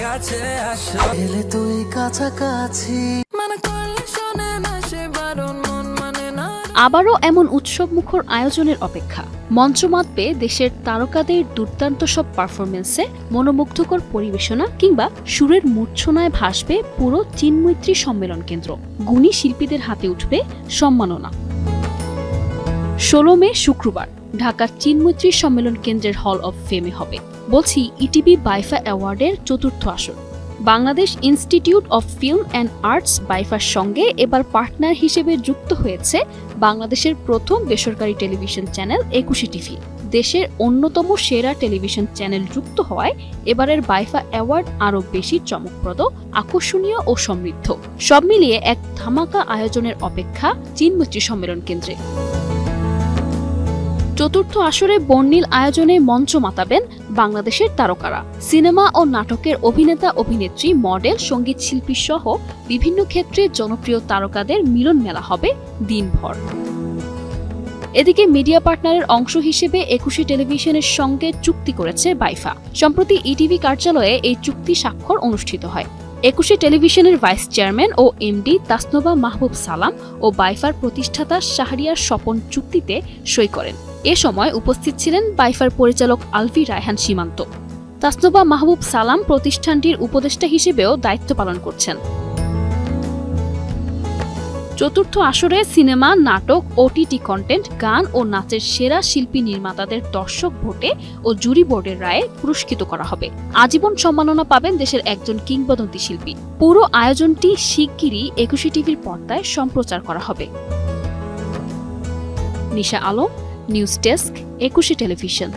কাছে আসো এলে তুই কাছাকাছি মানে করলে শোনে না সে বারণ মন মানে না। আবারও এমন উৎসবমুখর আয়োজনের অপেক্ষা। মঞ্চ মাতবে দেশের তারকাদের দুর্দান্ত সব পারফরমেন্সে, মনোমুগ্ধকর পরিবেশনা কিংবা সুরের মূর্ছনায় ভাসবে পুরো চিন্মৈত্রী সম্মেলন কেন্দ্র। গুণী শিল্পীদের হাতে উঠবে সম্মাননা। 16 মে শুক্রবার ঢাকার চিন্মৈত্রী সম্মেলন কেন্দ্রের হল অব ফেমে হবে, বলছি ইটিভি বাইফা অ্যাওয়ার্ডের ৪র্থ আসর। Bangladesh institute of film and arts by far সঙ্গে এবার পার্টনার হিসেবে যুক্ত হয়েছে বাংলাদেশের প্রথম বেসরকারি টেলিভিশন চ্যানেল 21 টিভি। দেশের অন্যতম সেরা টেলিভিশন চ্যানেল যুক্ত হওয়ায় এবারের বাইফা অ্যাওয়ার্ড আরও বেশি চমকপ্রদ, আকর্ষণীয় ও সমৃদ্ধ। সব মিলিয়ে এক ধামাকা আয়োজনের অপেক্ষা চিন্মৈত্রী সম্মেলন কেন্দ্রে। ৪র্থ আসরে বর্ণিল আয়োজনে মঞ্চ মাতাবেন বাংলাদেশের তারকারা। সিনেমা ও নাটকের অভিনেতা, অভিনেত্রী, মডেল, সঙ্গীত শিল্পী সহ বিভিন্ন ক্ষেত্রে জনপ্রিয় তারকাদের মিলন মেলা হবে দিনভর। এদিকে মিডিয়া পার্টনারের অংশ হিসেবে 21 টেলিভিশনের সঙ্গে চুক্তি করেছে বাইফা। সম্প্রতি ইটিভি কার্যালয়ে এই চুক্তি স্বাক্ষর অনুষ্ঠিত হয়। 21 টেলিভিশনের ভাইস চেয়ারম্যান ও এমডি তাসনোবা মাহবুব সালাম ও বাইফার প্রতিষ্ঠাতা শাহরিয়ার স্বপন চুক্তিতে সই করেন। এ সময় উপস্থিত ছিলেন বাইফার পরিচালক আলভি রায়হান সীমান্ত। তাসনোবা মাহবুব সালাম প্রতিষ্ঠানটির উপদেষ্টা হিসেবেও দায়িত্ব পালন করছেন। ৪র্থ আসরে সিনেমা, নাটক, ওটিটি কন্টেন্ট, গান ও নাচের সেরা শিল্পী নির্মাতাদের দর্শক ভোটে ও জুরি বোর্ডের রায়ে পুরস্কৃত করা হবে। আজীবন সম্মাননা পাবেন দেশের একজন কিংবদন্তি শিল্পী। পুরো আয়োজনটি শিগগিরই 21 টিভির পর্দায় সম্প্রচার করা হবে। নিশা আলম, নিউজ ডেস্ক, 21 টেলিভিশন।